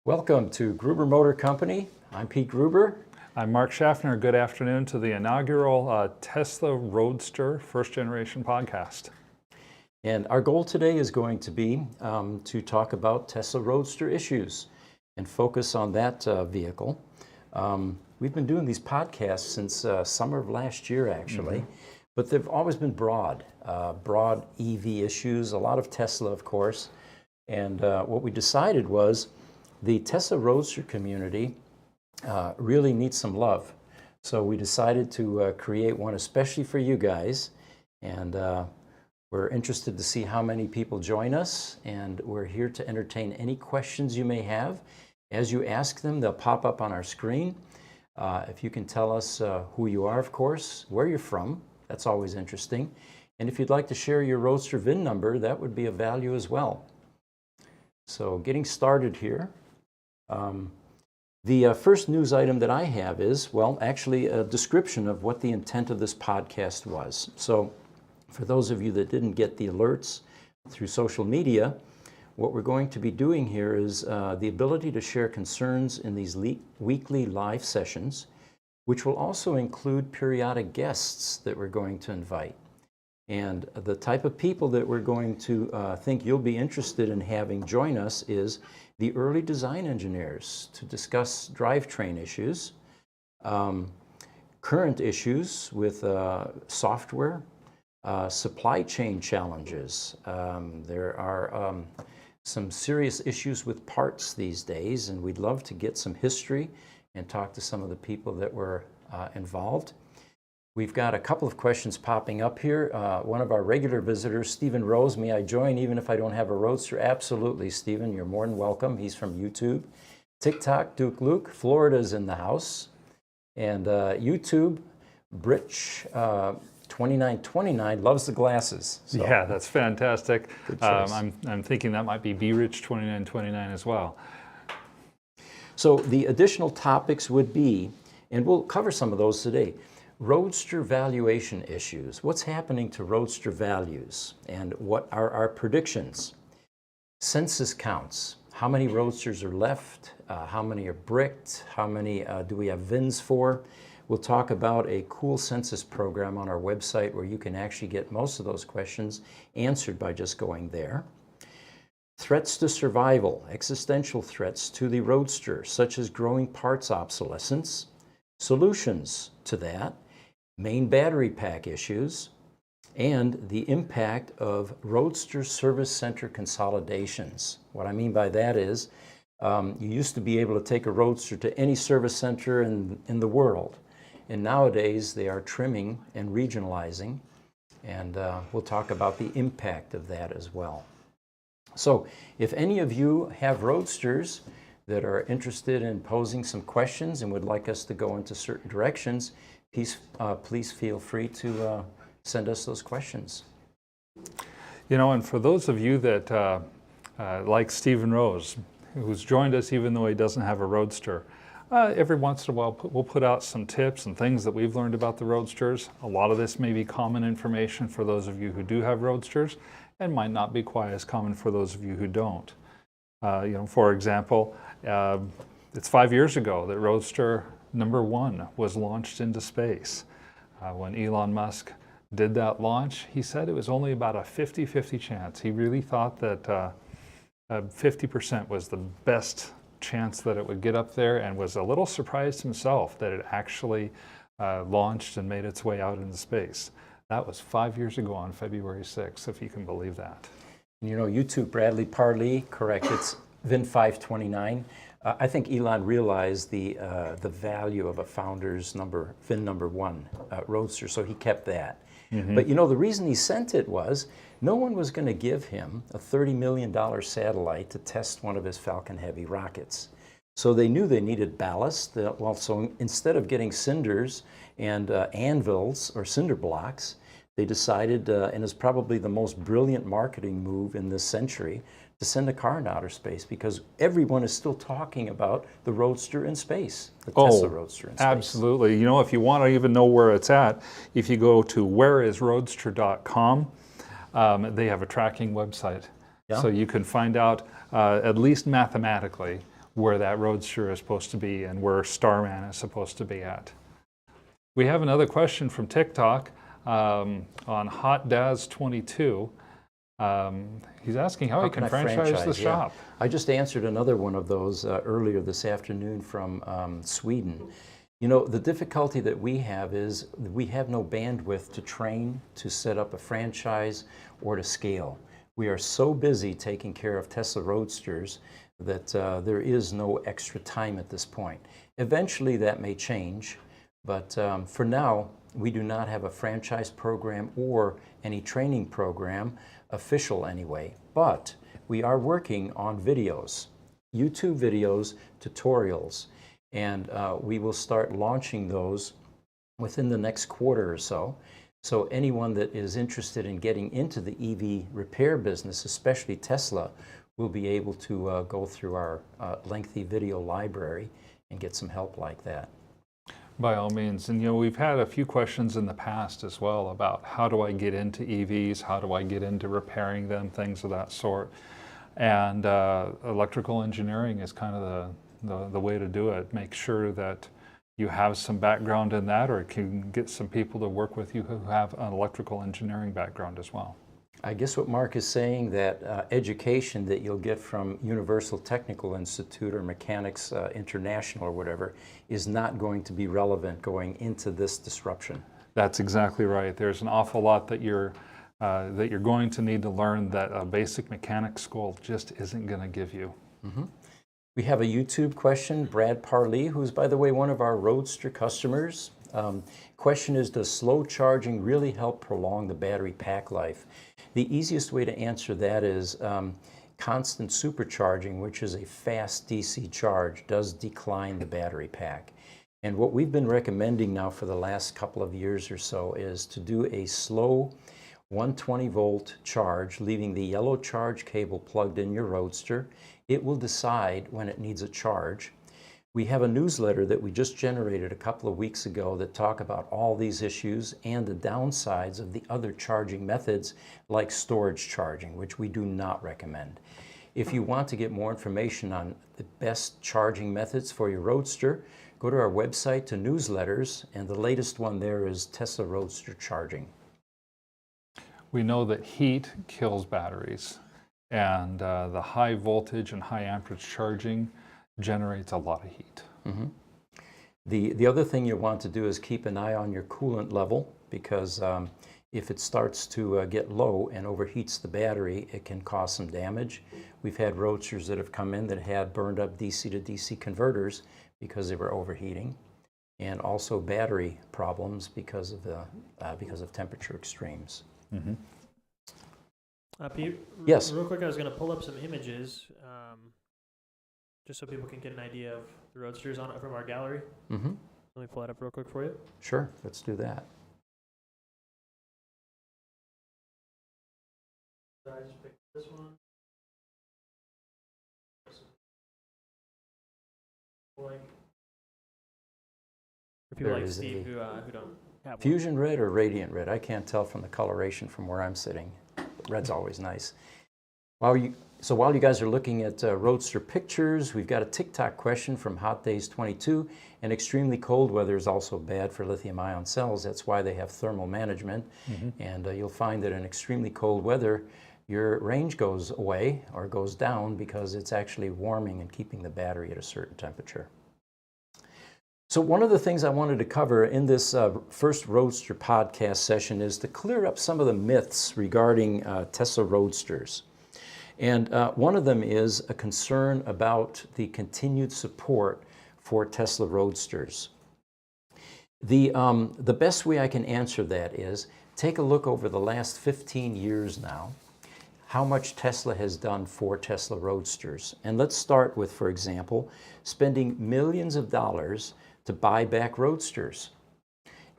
Welcome to Gruber Motor Company. I'm Pete Gruber. I'm Mark Schaffner. Good afternoon to the inaugural Tesla Roadster first generation podcast. And our goal today is going to be to talk about Tesla Roadster issues and focus on that vehicle. We've been doing these podcasts since summer of last year, actually, but they've always been broad EV issues, a lot of Tesla, of course. And what we decided was the Tesla Roadster community really needs some love. So we decided to create one especially for you guys. And we're interested to see how many people join us. And we're here to entertain any questions you may have. As you ask them, they'll pop up on our screen. If you can tell us who you are, of course, where you're from, that's always interesting. And if you'd like to share your Roadster VIN number, that would be of value as well. So getting started here. The first news item that I have is, well, actually a description of what the intent of this podcast was. So for those of you that didn't get the alerts through social media, what we're going to be doing here is the ability to share concerns in these weekly live sessions, which will also include periodic guests that we're going to invite. And the type of people that we're going to think you'll be interested in having join us is the early design engineers to discuss drivetrain issues, current issues with software, supply chain challenges. There are some serious issues with parts these days, and we'd love to get some history and talk to some of the people that were involved. We've got a couple of questions popping up here. One of our regular visitors, Stephen Rose, may I join even if I don't have a Roadster? Absolutely, Stephen, you're more than welcome. He's from YouTube. TikTok, Duke Luke, Florida's in the house. And YouTube, Britch 2929 loves the glasses. So. Yeah, that's fantastic. Good choice. I'm thinking that might be B-Rich 2929 as well. So the additional topics would be, and we'll cover some of those today, Roadster valuation issues. What's happening to Roadster values and what are our predictions? Census counts. How many Roadsters are left? How many are bricked? How many do we have VINs for? We'll talk about a cool census program on our website where you can actually get most of those questions answered by just going there. Threats to survival, existential threats to the Roadster, such as growing parts obsolescence, solutions to that, main battery pack issues, and the impact of Roadster service center consolidations. What I mean by that is you used to be able to take a Roadster to any service center in the world, and nowadays they are trimming and regionalizing, and we'll talk about the impact of that as well. So if any of you have Roadsters that are interested in posing some questions and would like us to go into certain directions, please feel free to send us those questions. You know, and for those of you that, like Stephen Rose, who's joined us even though he doesn't have a Roadster, every once in a while we'll put out some tips and things that we've learned about the Roadsters. A lot of this may be common information for those of you who do have Roadsters and might not be quite as common for those of you who don't. For example, it's 5 years ago that Roadster #1 was launched into space. When Elon Musk did that launch, he said it was only about a 50-50 chance. He really thought that 50% was the best chance that it would get up there, and was a little surprised himself that it actually launched and made its way out into space. That was 5 years ago on February 6th, if you can believe that. You know, YouTube, Bradley Parley, correct, it's VIN 529. I think Elon realized the value of a founder's VIN #1 Roadster, so he kept that. But you know, the reason he sent it was no one was going to give him a $30 million satellite to test one of his Falcon Heavy rockets. So they knew they needed ballast. Well, so instead of getting cinders and anvils or cinder blocks, they decided, and it's probably the most brilliant marketing move in this century, to send a car in outer space, because everyone is still talking about the Roadster in space, the Tesla Roadster in space. Absolutely. You know, if you want to even know where it's at, if you go to whereisroadster.com, they have a tracking website. Yeah. So you can find out, at least mathematically, where that Roadster is supposed to be and where Starman is supposed to be at. We have another question from TikTok on HotDaz22. He's asking how he can franchise the shop. I just answered another one of those earlier this afternoon from Sweden. You know, the difficulty that we have is we have no bandwidth to train, to set up a franchise, or to scale. We are so busy taking care of Tesla Roadsters that there is no extra time at this point. Eventually that may change, but for now, we do not have a franchise program or any training program, official anyway, but we are working on videos, YouTube videos, tutorials, and we will start launching those within the next quarter or so. So anyone that is interested in getting into the EV repair business, especially Tesla, will be able to go through our lengthy video library and get some help like that. By all means. And you know, we've had a few questions in the past as well about how do I get into EVs, how do I get into repairing them, things of that sort. And electrical engineering is kind of the way to do it. Make sure that you have some background in that, or can get some people to work with you who have an electrical engineering background as well. I guess what Mark is saying, that education that you'll get from Universal Technical Institute or Mechanics International or whatever is not going to be relevant going into this disruption. That's exactly right. There's an awful lot that you're going to need to learn that a basic mechanics school just isn't going to give you. Mm-hmm. We have a YouTube question, Brad Parley, who's, by the way, one of our Roadster customers. Question is, does slow charging really help prolong the battery pack life? The easiest way to answer that is constant supercharging, which is a fast DC charge, does decline the battery pack. And what we've been recommending now for the last couple of years or so is to do a slow 120 volt charge, leaving the yellow charge cable plugged in your Roadster. It will decide when it needs a charge. We have a newsletter that we just generated a couple of weeks ago that talk about all these issues and the downsides of the other charging methods like storage charging, which we do not recommend. If you want to get more information on the best charging methods for your Roadster, go to our website to newsletters, and the latest one there is Tesla Roadster charging. We know that heat kills batteries, and the high voltage and high amperage charging generates a lot of heat. Mm-hmm. The other thing you want to do is keep an eye on your coolant level, because if it starts to get low and overheats the battery, it can cause some damage. We've had Roadsters that have come in that had burned up DC to DC converters because they were overheating, and also battery problems because of temperature extremes. Mm-hmm. Pete, yes. Real quick, I was going to pull up some images just so people can get an idea of the Roadsters on it from our gallery. Mm-hmm. Let me pull that up real quick for you. Sure, let's do that. I just picked this one. For people like Steve who don't have Fusion red or radiant red? I can't tell from the coloration from where I'm sitting. But red's always nice. While you guys are looking at Roadster pictures, we've got a TikTok question from Hot Days 22. And extremely cold weather is also bad for lithium-ion cells. That's why they have thermal management. Mm-hmm. And you'll find that in extremely cold weather, your range goes away or goes down because it's actually warming and keeping the battery at a certain temperature. So one of the things I wanted to cover in this first Roadster podcast session is to clear up some of the myths regarding Tesla Roadsters. And one of them is a concern about the continued support for Tesla Roadsters. The best way I can answer that is take a look over the last 15 years now, how much Tesla has done for Tesla Roadsters. And let's start with, for example, spending millions of dollars to buy back Roadsters.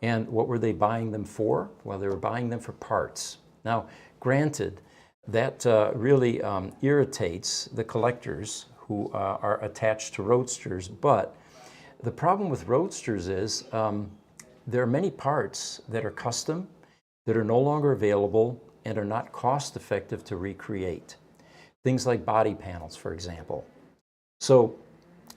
And what were they buying them for? Well, they were buying them for parts. Now, granted, that really irritates the collectors who are attached to Roadsters, but the problem with Roadsters is there are many parts that are custom, that are no longer available, and are not cost effective to recreate. Things like body panels, for example. So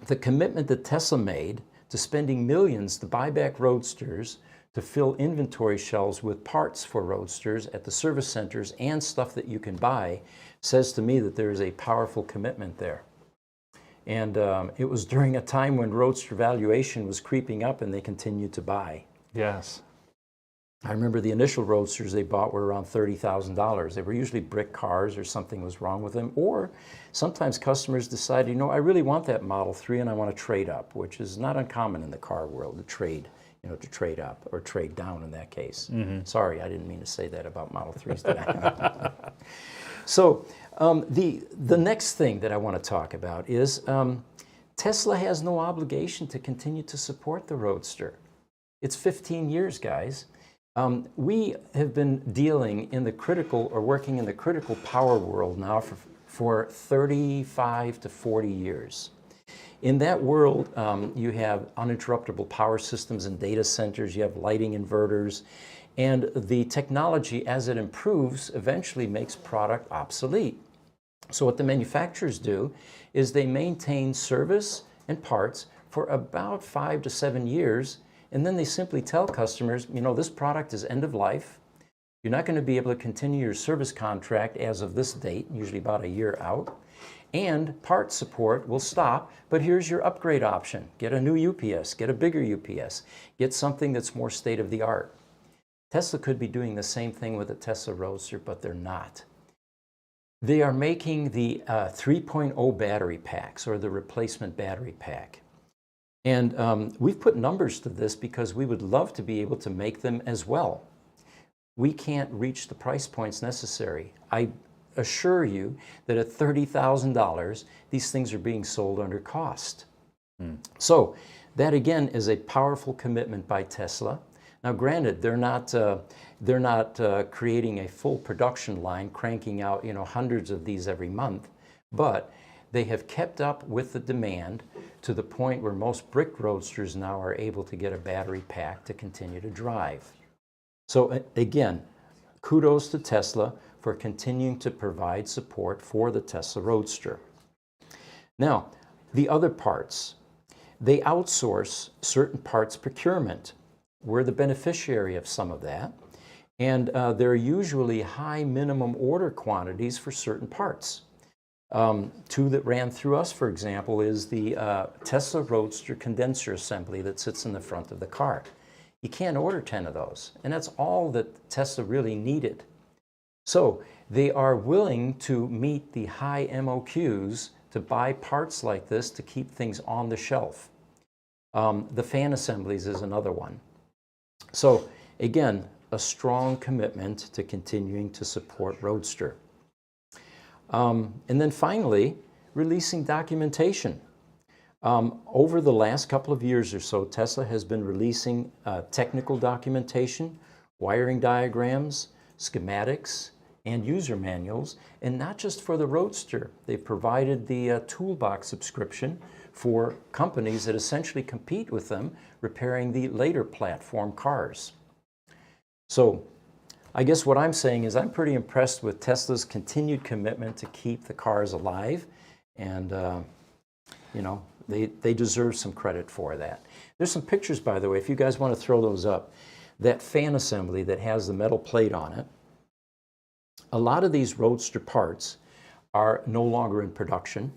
the commitment that Tesla made to spending millions to buy back Roadsters, to fill inventory shelves with parts for Roadsters at the service centers and stuff that you can buy, says to me that there is a powerful commitment there. And it was during a time when Roadster valuation was creeping up and they continued to buy. Yes. I remember the initial Roadsters they bought were around $30,000. They were usually brick cars or something was wrong with them. Or sometimes customers decided, you know, I really want that Model 3 and I want to trade up, which is not uncommon in the car world to trade, you know, to trade up or trade down in that case. Sorry, I didn't mean to say that about Model 3s, did I? So the next thing that I want to talk about is Tesla has no obligation to continue to support the Roadster. It's 15 years, guys. We have been dealing in the critical or working in the critical power world now for 35 to 40 years. In that world, you have uninterruptible power systems and data centers, you have lighting inverters, and the technology as it improves eventually makes product obsolete. So what the manufacturers do is they maintain service and parts for about 5 to 7 years, and then they simply tell customers, you know, this product is end of life. You're not going to be able to continue your service contract as of this date, usually about a year out. And part support will stop, but here's your upgrade option. Get a new UPS, get a bigger UPS, get something that's more state-of-the-art. Tesla could be doing the same thing with a Tesla Roadster, but they're not. They are making the 3.0 battery packs or the replacement battery pack. And we've put numbers to this because we would love to be able to make them as well. We can't reach the price points necessary. I assure you that at $30,000, these things are being sold under cost. So that again is a powerful commitment by Tesla. Now granted, they're not creating a full production line, cranking out, you know, hundreds of these every month, but they have kept up with the demand to the point where most brick Roadsters now are able to get a battery pack to continue to drive. So again, kudos to Tesla for continuing to provide support for the Tesla Roadster. Now, the other parts, they outsource certain parts procurement. We're the beneficiary of some of that, and there are usually high minimum order quantities for certain parts. Two that ran through us, for example, is the Tesla Roadster condenser assembly that sits in the front of the car. You can't order 10 of those, and that's all that Tesla really needed. So they are willing to meet the high MOQs to buy parts like this to keep things on the shelf. The fan assemblies is another one. So again, a strong commitment to continuing to support Roadster. And then finally, releasing documentation. Over the last couple of years or so, Tesla has been releasing technical documentation, wiring diagrams, schematics, and user manuals, and not just for the Roadster. They've provided the toolbox subscription for companies that essentially compete with them, repairing the later platform cars. So I guess what I'm saying is I'm pretty impressed with Tesla's continued commitment to keep the cars alive, and you know, they deserve some credit for that. There's some pictures, by the way, if you guys want to throw those up. That fan assembly that has the metal plate on it, a lot of these Roadster parts are no longer in production,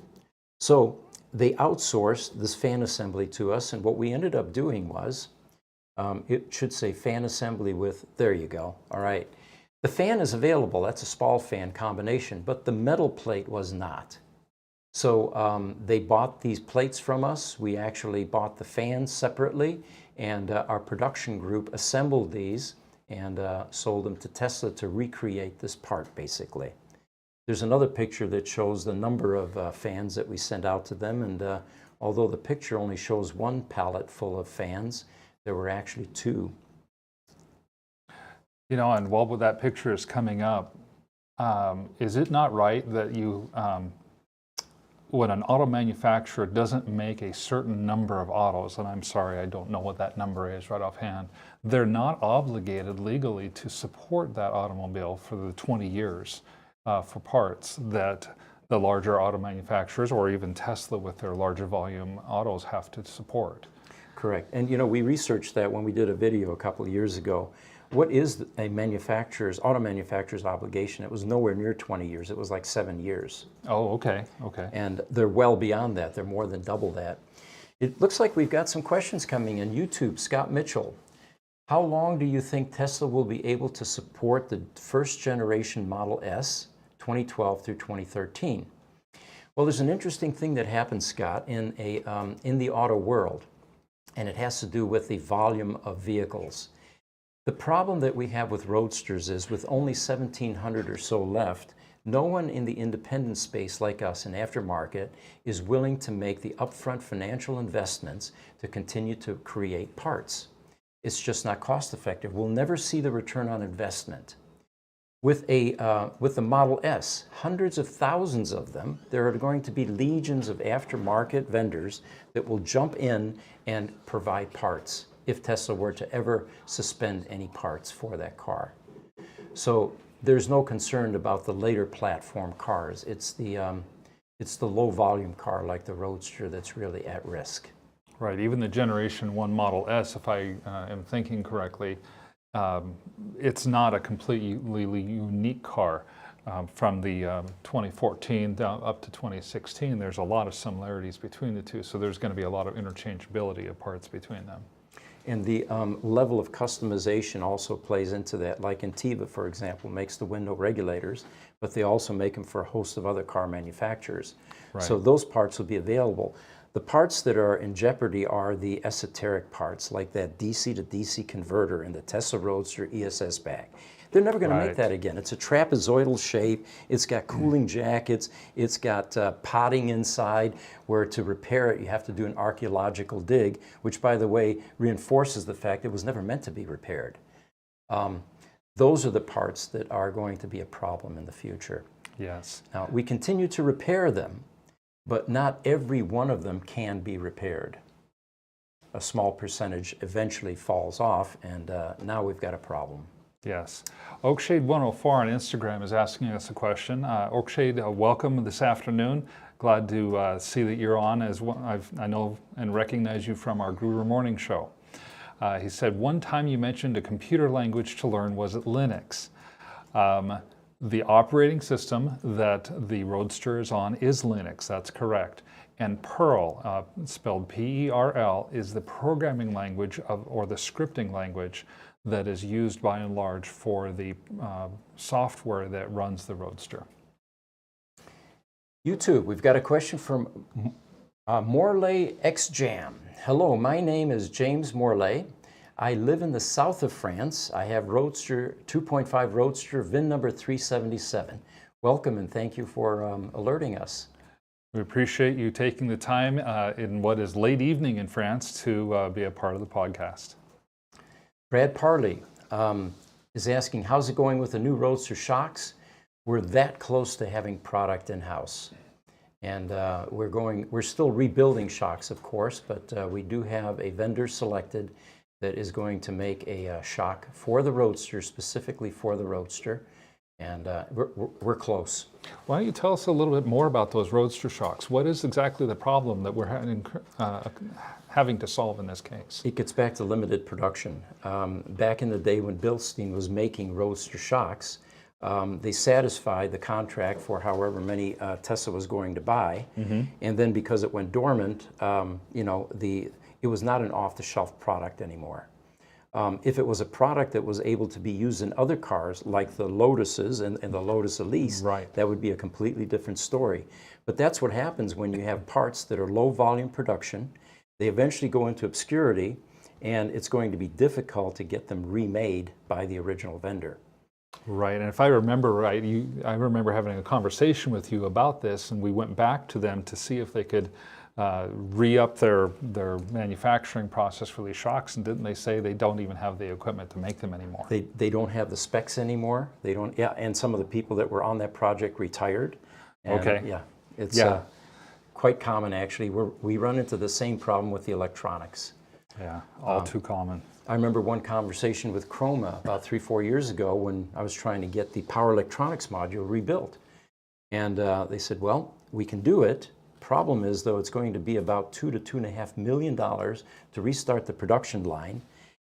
so they outsourced this fan assembly to us, and what we ended up doing was, it should say fan assembly with, there you go, all right. The fan is available, that's a Spall fan combination, but the metal plate was not. So they bought these plates from us, we actually bought the fans separately, and our production group assembled these and sold them to Tesla to recreate this part, basically. There's another picture that shows the number of fans that we sent out to them, and although the picture only shows one pallet full of fans, there were actually two. You know, and while that picture is coming up, is it not right that you, when an auto manufacturer doesn't make a certain number of autos, and I'm sorry, I don't know what that number is right offhand, they're not obligated legally to support that automobile for the 20 years for parts that the larger auto manufacturers or even Tesla with their larger volume autos have to support. Correct. And we researched that when we did a video a couple of years ago. What is a auto manufacturer's obligation? It was nowhere near 20 years. It was like 7 years. Oh, okay, okay. And they're well beyond that. They're more than double that. It looks like we've got some questions coming in. YouTube, Scott Mitchell. How long do you think Tesla will be able to support the first generation Model S, 2012 through 2013? Well, there's an interesting thing that happens, Scott, in the auto world, and it has to do with the volume of vehicles. The problem that we have with Roadsters is with only 1,700 or so left, no one in the independent space like us in aftermarket is willing to make the upfront financial investments to continue to create parts. It's just not cost effective. We'll never see the return on investment. With the Model S, hundreds of thousands of them, there are going to be legions of aftermarket vendors that will jump in and provide parts if Tesla were to ever suspend any parts for that car. So there's no concern about the later platform cars. It's the low volume car like the Roadster that's really at risk. Right, even the Generation 1 Model S, if I am thinking correctly, it's not a completely unique car. From the 2014 down up to 2016, there's a lot of similarities between the two, so there's going to be a lot of interchangeability of parts between them. And the level of customization also plays into that. Like Intiva, for example, makes the window regulators, but they also make them for a host of other car manufacturers. Right. So those parts will be available. The parts that are in jeopardy are the esoteric parts, like that DC to DC converter in the Tesla Roadster ESS bag. They're never going to make that again. It's a trapezoidal shape. It's got cooling jackets. It's got potting inside where to repair it you have to do an archaeological dig, which, by the way, reinforces the fact it was never meant to be repaired. Those are the parts that are going to be a problem in the future. Yes. Now, we continue to repair them, but not every one of them can be repaired. A small percentage eventually falls off, and now we've got a problem. Yes. Oakshade 104 on Instagram is asking us a question. Oakshade, welcome this afternoon. Glad to see that you're on, as I know and recognize you from our Gruber morning show. He said, one time you mentioned a computer language to learn. Was it Linux? The operating system that the Roadster is on is Linux, that's correct. And Perl, spelled P-E-R-L, is the programming language or the scripting language that is used by and large for the software that runs the Roadster. YouTube, we've got a question from Morley X Jam. Hello, my name is James Morley. I live in the south of France. I have Roadster 2.5 Roadster, VIN number 377. Welcome and thank you for alerting us. We appreciate you taking the time in what is late evening in France to be a part of the podcast. Brad Parley is asking, how's it going with the new Roadster shocks? We're that close to having product in-house. And we're still rebuilding shocks, of course, but we do have a vendor selected that is going to make a shock for the Roadster, specifically for the Roadster. And we're close. Why don't you tell us a little bit more about those Roadster shocks? What is exactly the problem that we're having to solve in this case? It gets back to limited production. Back in the day when Bilstein was making Roadster shocks, they satisfied the contract for however many Tesla was going to buy. Mm-hmm. And then because it went dormant, it was not an off-the-shelf product anymore. If it was a product that was able to be used in other cars, like the Lotuses and the Lotus Elise, right, that would be a completely different story. But that's what happens when you have parts that are low volume production. They eventually go into obscurity, and it's going to be difficult to get them remade by the original vendor. Right, and if I remember right, I remember having a conversation with you about this, and we went back to them to see if they could re-up their manufacturing process for these shocks, and didn't they say they don't even have the equipment to make them anymore? They don't have the specs anymore. They don't. Yeah, and some of the people that were on that project retired. And, okay. Yeah, it's quite common actually. We run into the same problem with the electronics. Yeah, all too common. I remember one conversation with Chroma about 3-4 years ago when I was trying to get the power electronics module rebuilt. And they said, well, we can do it. Problem is, though, it's going to be about $2 to $2.5 million to restart the production line,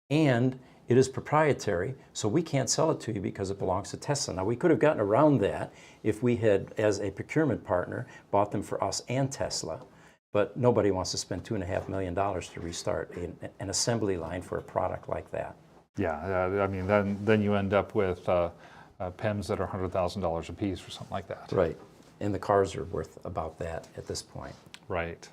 and it is proprietary, so we can't sell it to you because it belongs to Tesla. Now, we could have gotten around that if we had, as a procurement partner, bought them for us and Tesla, but nobody wants to spend $2.5 million to restart an assembly line for a product like that. Yeah, I mean, then you end up with PEMs that are $100,000 a piece or something like that. Right, and the cars are worth about that at this point. Right.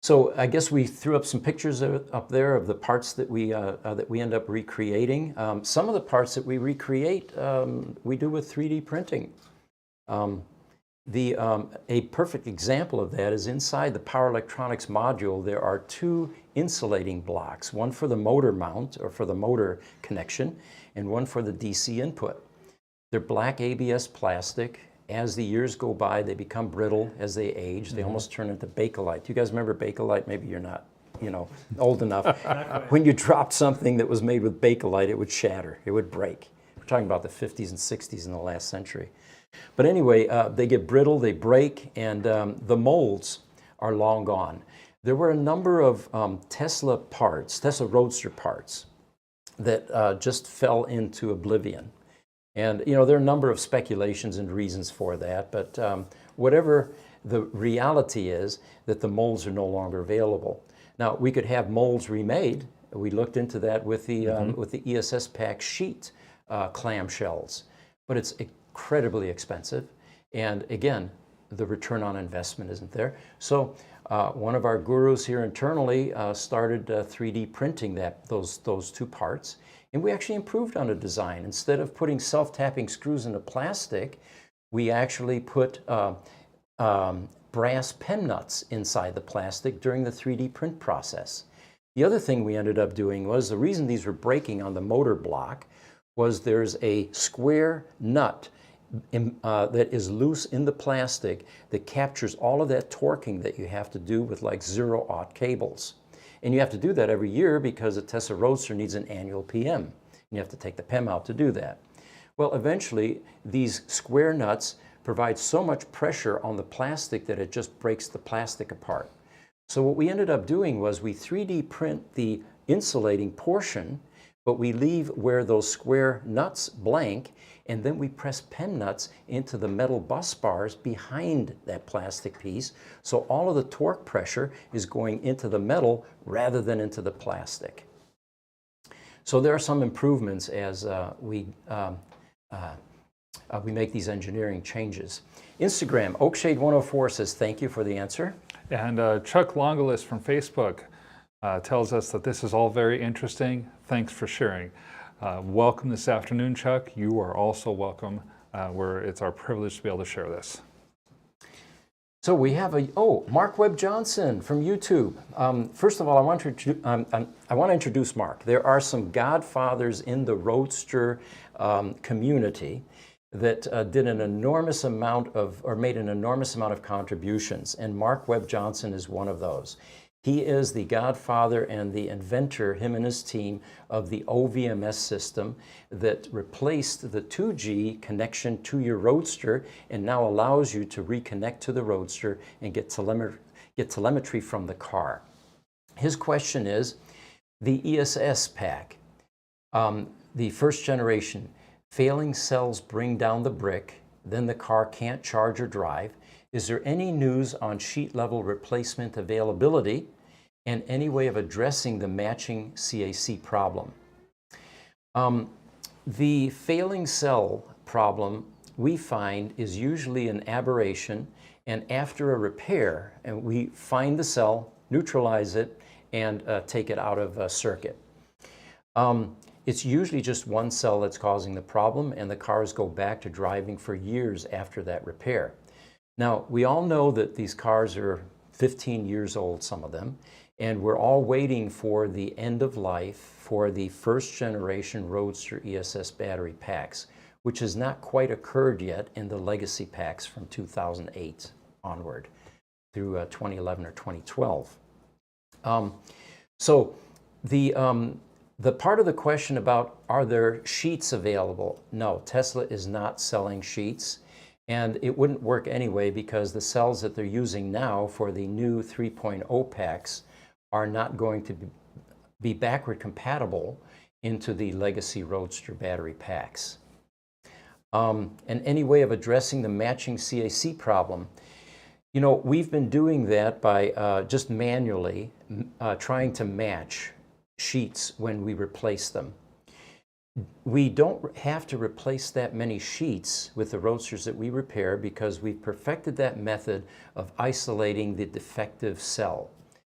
So I guess we threw up some pictures up there of the parts that we end up recreating. Some of the parts that we recreate, we do with 3D printing. A perfect example of that is inside the power electronics module. There are two insulating blocks, one for the motor mount or for the motor connection, and one for the DC input. They're black ABS plastic. As the years go by, they become brittle as they age. They almost turn into Bakelite. Do you guys remember Bakelite? Maybe you're not, old enough. When you dropped something that was made with Bakelite, it would shatter. It would break. We're talking about the 50s and 60s in the last century. But anyway, they get brittle, they break, and the molds are long gone. There were a number of Tesla Roadster parts that just fell into oblivion. And, there are a number of speculations and reasons for that, but whatever the reality is, that the molds are no longer available. Now, we could have molds remade. We looked into that with the ESS pack sheet clamshells, but it's incredibly expensive. And again, the return on investment isn't there. So one of our gurus here internally started 3D printing those two parts. And we actually improved on the design. Instead of putting self-tapping screws into plastic, we actually put brass pen nuts inside the plastic during the 3D print process. The other thing we ended up doing was, the reason these were breaking on the motor block was there's a square nut that is loose in the plastic that captures all of that torquing that you have to do with like 0-aught cables. And you have to do that every year because a Tesla Roadster needs an annual PM. And you have to take the PEM out to do that. Well, eventually, these square nuts provide so much pressure on the plastic that it just breaks the plastic apart. So what we ended up doing was we 3D print the insulating portion, but we leave where those square nuts blank, and then we press pen nuts into the metal bus bars behind that plastic piece, so all of the torque pressure is going into the metal rather than into the plastic. So there are some improvements as we make these engineering changes. Instagram, Oakshade104 says, thank you for the answer. And Chuck Longolis from Facebook tells us that this is all very interesting. Thanks for sharing. Welcome this afternoon, Chuck. You are also welcome. It's our privilege to be able to share this. So we have Mark Webb Johnson from YouTube. First of all, I want to introduce Mark. There are some godfathers in the Roadster community that did an enormous amount of, or made an enormous amount of contributions, and Mark Webb Johnson is one of those. He is the godfather and the inventor, him and his team, of the OVMS system that replaced the 2G connection to your Roadster and now allows you to reconnect to the Roadster and get telemetry from the car. His question is, the ESS pack, the first generation, failing cells bring down the brick, then the car can't charge or drive. Is there any news on sheet level replacement availability and any way of addressing the matching CAC problem? The failing cell problem we find is usually an aberration, and after a repair, and we find the cell, neutralize it, and take it out of circuit. It's usually just one cell that's causing the problem, and the cars go back to driving for years after that repair. Now, we all know that these cars are 15 years old, some of them, and we're all waiting for the end of life for the first generation Roadster ESS battery packs, which has not quite occurred yet in the legacy packs from 2008 onward through 2011 or 2012. So the part of the question about are there sheets available? No, Tesla is not selling sheets. And it wouldn't work anyway because the cells that they're using now for the new 3.0 packs are not going to be backward compatible into the legacy Roadster battery packs. And any way of addressing the matching CAC problem, you know, we've been doing that by just manually trying to match sheets when we replace them. We don't have to replace that many sheets with the Roadsters that we repair because we've perfected that method of isolating the defective cell.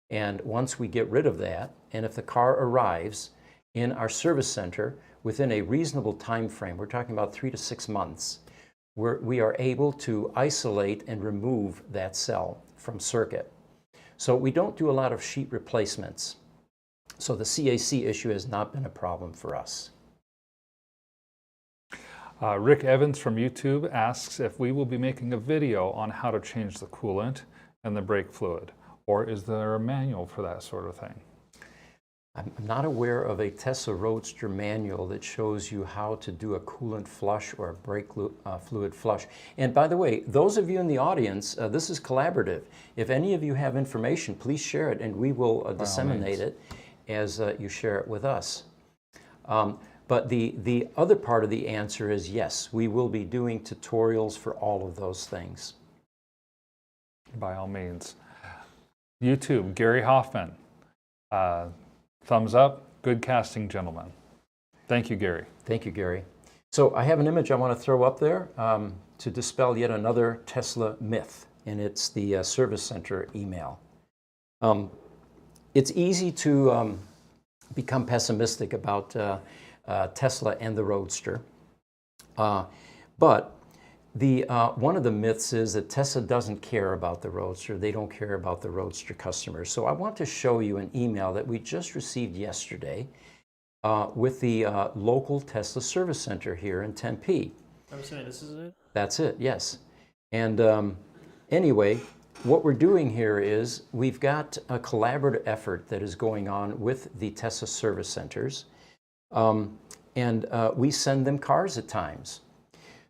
And once we get rid of that, and if the car arrives in our service center within a reasonable time frame, we're talking about 3 to 6 months, we are able to isolate and remove that cell from circuit. So we don't do a lot of sheet replacements. So the CAC issue has not been a problem for us. Rick Evans from YouTube asks if we will be making a video on how to change the coolant and the brake fluid, or is there a manual for that sort of thing? I'm not aware of a Tesla Roadster manual that shows you how to do a coolant flush or a brake fluid flush. And by the way, those of you in the audience, this is collaborative. If any of you have information, please share it and we will disseminate it as you share it with us. But the other part of the answer is yes, we will be doing tutorials for all of those things. By all means. YouTube, Gary Hoffman. Thumbs up, good casting, gentlemen. Thank you, Gary. Thank you, Gary. So I have an image I want to throw up there to dispel yet another Tesla myth, and it's the service center email. It's easy to become pessimistic about Tesla and the Roadster. But one of the myths is that Tesla doesn't care about the Roadster. They don't care about the Roadster customers. So I want to show you an email that we just received yesterday with the local Tesla service center here in Tempe. I'm assuming this is it? That's it, yes. And anyway, what we're doing here is we've got a collaborative effort that is going on with the Tesla service centers. And we send them cars at times.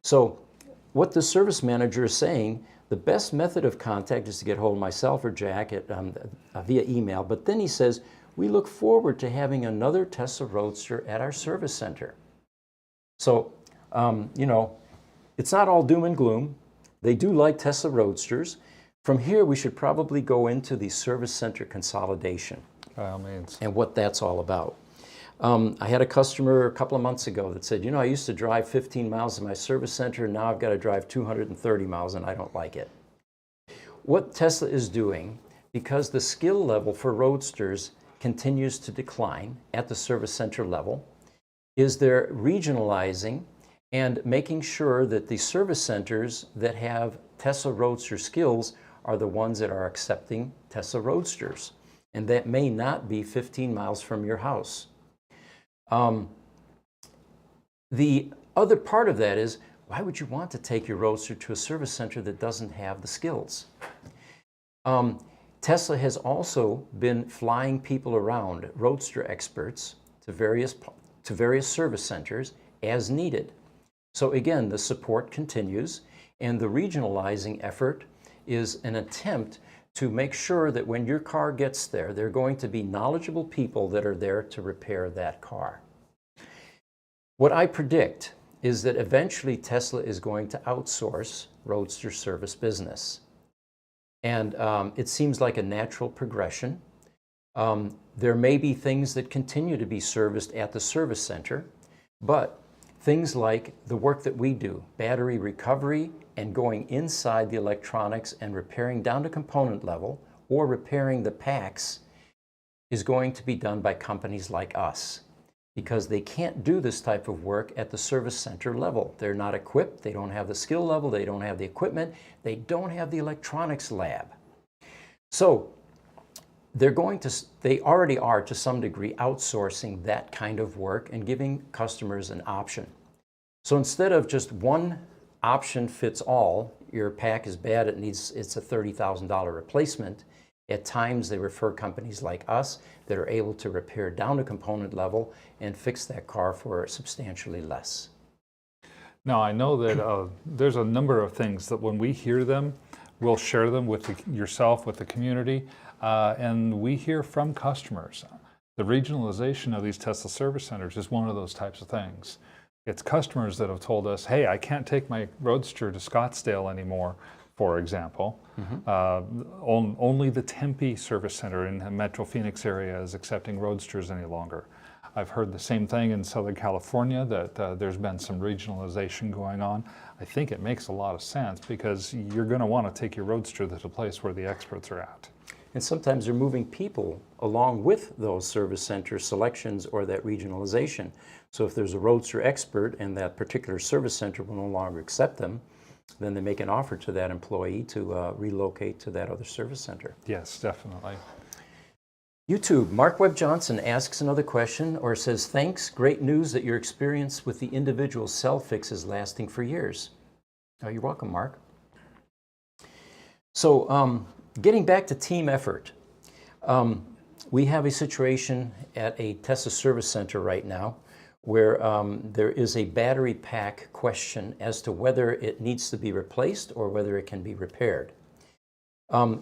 So what the service manager is saying, the best method of contact is to get hold of myself or Jack via email. But then he says, we look forward to having another Tesla Roadster at our service center. So, you know, it's not all doom and gloom. They do like Tesla Roadsters. From here, we should probably go into the service center consolidation. By all means. And what that's all about. I had a customer a couple of months ago that said, you know, I used to drive 15 miles to my service center, and now I've got to drive 230 miles, and I don't like it. What Tesla is doing, because the skill level for Roadsters continues to decline at the service center level, is they're regionalizing and making sure that the service centers that have Tesla Roadster skills are the ones that are accepting Tesla Roadsters. And that may not be 15 miles from your house. The other part of that is, why would you want to take your Roadster to a service center that doesn't have the skills? Tesla has also been flying people around, Roadster experts, to various service centers as needed. So again, the support continues, and the regionalizing effort is an attempt to make sure that when your car gets there, there are going to be knowledgeable people that are there to repair that car. What I predict is that eventually Tesla is going to outsource Roadster service business. And it seems like a natural progression. There may be things that continue to be serviced at the service center, but things like the work that we do, battery recovery and going inside the electronics and repairing down to component level or repairing the packs, is going to be done by companies like us, because they can't do this type of work at the service center level. They're not equipped, they don't have the skill level, they don't have the equipment, they don't have the electronics lab. So they already are to some degree outsourcing that kind of work and giving customers an option. So instead of just one option fits all, your pack is bad, it's a $30,000 replacement, at times they refer companies like us that are able to repair down to component level and fix that car for substantially less. Now, I know that there's a number of things that when we hear them, we'll share them with yourself, with the community, and we hear from customers. The regionalization of these Tesla service centers is one of those types of things. It's customers that have told us, hey, I can't take my Roadster to Scottsdale anymore, for example. Only the Tempe service center in the Metro Phoenix area is accepting Roadsters any longer. I've heard the same thing in Southern California, that there's been some regionalization going on. I think it makes a lot of sense because you're going to want to take your Roadster to the place where the experts are at. And sometimes they're moving people along with those service center selections or that regionalization. So if there's a Roadster expert and that particular service center will no longer accept them, then they make an offer to that employee to relocate to that other service center. Yes, definitely. YouTube, Mark Webb Johnson asks another question or says, thanks, great news that your experience with the individual cell fix is lasting for years. Oh, you're welcome, Mark. So getting back to team effort, we have a situation at a Tesla service center right now where there is a battery pack question as to whether it needs to be replaced or whether it can be repaired.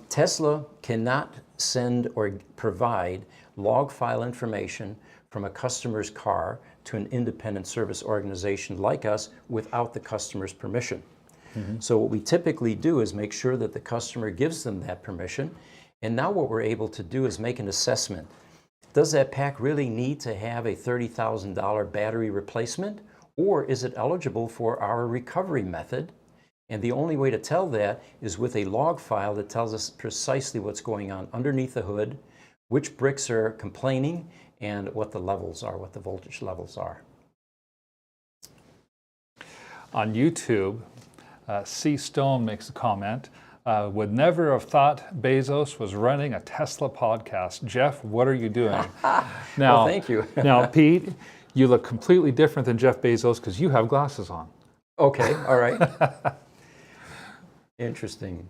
Tesla cannot send or provide log file information from a customer's car to an independent service organization like us without the customer's permission. So what we typically do is make sure that the customer gives them that permission, and now what we're able to do is make an assessment. Does that pack really need to have a $30,000 battery replacement, or is it eligible for our recovery method? And the only way to tell that is with a log file that tells us precisely what's going on underneath the hood, which bricks are complaining, and what the levels are, what the voltage levels are. On YouTube, C. Stone makes a comment, would never have thought Bezos was running a Tesla podcast. Jeff, what are you doing? Now, Well, thank you. Now, Pete, you look completely different than Jeff Bezos because you have glasses on. Okay, all right. Interesting.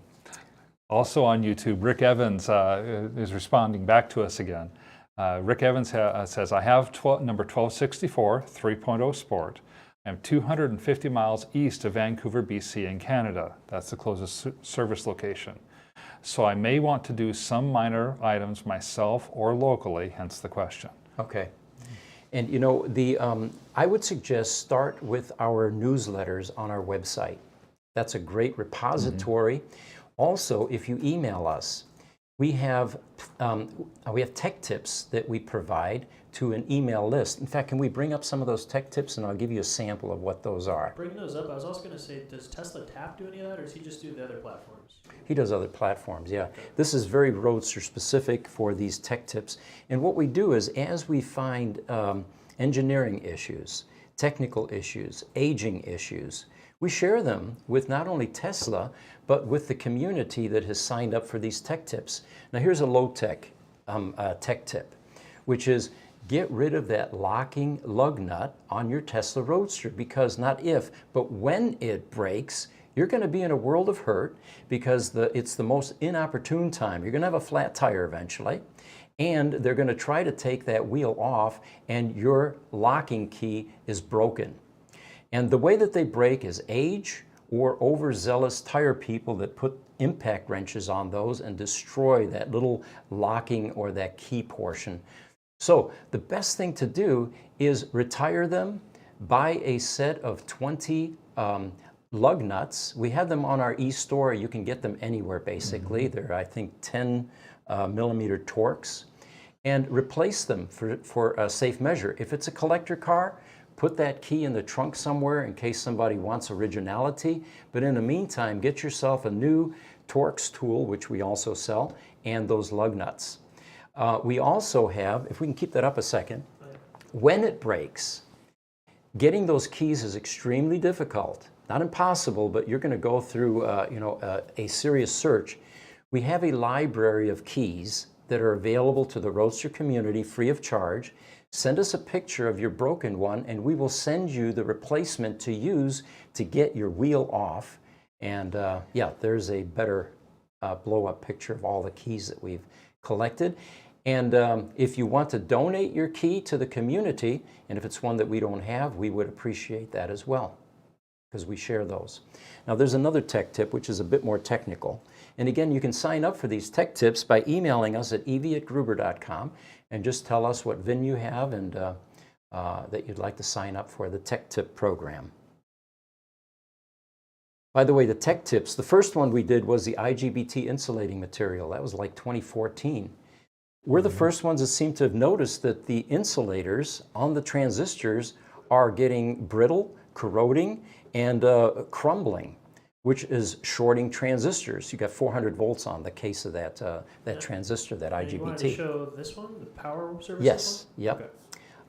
Also on YouTube, Rick Evans is responding back to us again. Rick Evans says, I have number 1264, 3.0 Sport. I'm 250 miles east of Vancouver, BC in Canada. That's the closest service location. So I may want to do some minor items myself or locally, hence the question. Okay. And you know, I would suggest start with our newsletters on our website. That's a great repository. Also, if you email us, we have tech tips that we provide to an email list. In fact, can we bring up some of those tech tips, and I'll give you a sample of what those are. Bring those up. I was also going to say, does Tesla Tap do any of that, or does he just do the other platforms? He does other platforms, yeah. This is very Roadster specific for these tech tips. And what we do is, as we find engineering issues, technical issues, aging issues, we share them with not only Tesla, but with the community that has signed up for these tech tips. Now here's a low-tech tech tip, which is get rid of that locking lug nut on your Tesla Roadster, because not if, but when it breaks, you're going to be in a world of hurt because it's the most inopportune time. You're going to have a flat tire eventually, and they're going to try to take that wheel off, and your locking key is broken. And the way that they break is age or overzealous tire people that put impact wrenches on those and destroy that little locking or that key portion. So the best thing to do is retire them, buy a set of 20 lug nuts. We have them on our e-store. You can get them anywhere basically. They're, I think, 10 millimeter Torx, and replace them for a safe measure. If it's a collector car, put that key in the trunk somewhere in case somebody wants originality. But in the meantime, get yourself a new Torx tool, which we also sell, and those lug nuts. We also have, if we can keep that up a second, when it breaks, getting those keys is extremely difficult. Not impossible, but you're going to go through a serious search. We have a library of keys that are available to the Roadster community free of charge. Send us a picture of your broken one, and we will send you the replacement to use to get your wheel off. And yeah, there's a better blow-up picture of all the keys that we've collected. And if you want to donate your key to the community, and if it's one that we don't have, we would appreciate that as well. because we share those. Now there's another tech tip which is a bit more technical. And again, you can sign up for these tech tips by emailing us at ev@gruber.com and just tell us what VIN you have and that you'd like to sign up for the tech tip program. By the way, the tech tips, the first one we did was the IGBT insulating material. That was like 2014. We're the first ones that seem to have noticed that the insulators on the transistors are getting brittle, corroding, and crumbling, which is shorting transistors. You got 400 volts on the case of that transistor, that IGBT. You wanted to show this one, the power service? Yes, yep.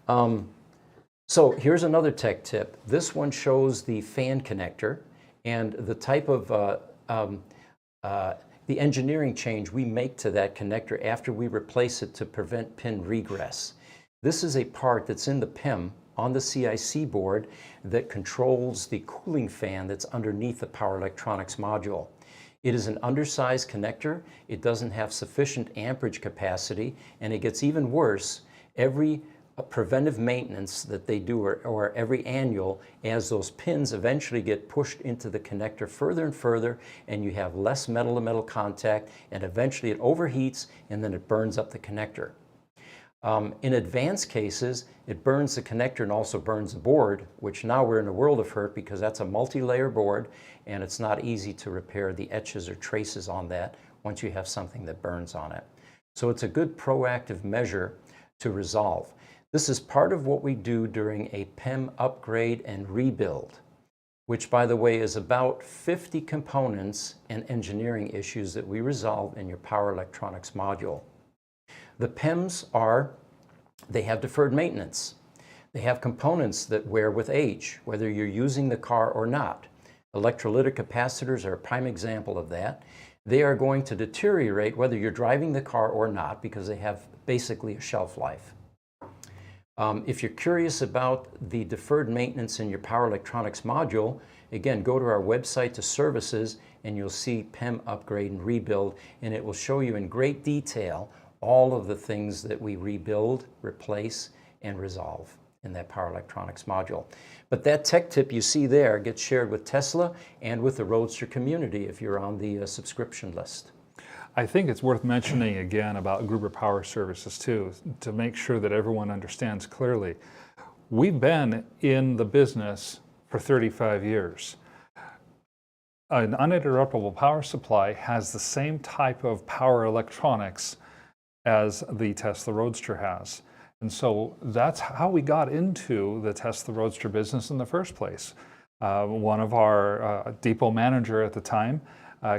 Okay. So here's another tech tip. This one shows the fan connector and the type of the engineering change we make to that connector after we replace it to prevent pin regress. This is a part that's in the PIM on the CIC board that controls the cooling fan that's underneath the power electronics module. It is an undersized connector. It doesn't have sufficient amperage capacity, and it gets even worse. Every preventive maintenance that they do, or every annual, as those pins eventually get pushed into the connector further and further, and you have less metal-to-metal contact, and eventually it overheats and then it burns up the connector. In advanced cases, it burns the connector and also burns the board, which now we're in a world of hurt because that's a multi-layer board and it's not easy to repair the etches or traces on that once you have something that burns on it. So it's a good proactive measure to resolve. This is part of what we do during a PIM upgrade and rebuild, which, by the way, is about 50 components and engineering issues that we resolve in your power electronics module. The PIMs they have deferred maintenance. They have components that wear with age, whether you're using the car or not. Electrolytic capacitors are a prime example of that. They are going to deteriorate whether you're driving the car or not because they have basically a shelf life. If you're curious about the deferred maintenance in your power electronics module, again, go to our website to services and you'll see PIM upgrade and rebuild, and it will show you in great detail all of the things that we rebuild, replace, and resolve in that power electronics module. But that tech tip you see there gets shared with Tesla and with the Roadster community if you're on the subscription list. I think it's worth mentioning again about Gruber Power Services too, to make sure that everyone understands clearly. We've been in the business for 35 years. An uninterruptible power supply has the same type of power electronics as the Tesla Roadster has. And so that's how we got into the Tesla Roadster business in the first place. One of our depot manager at the time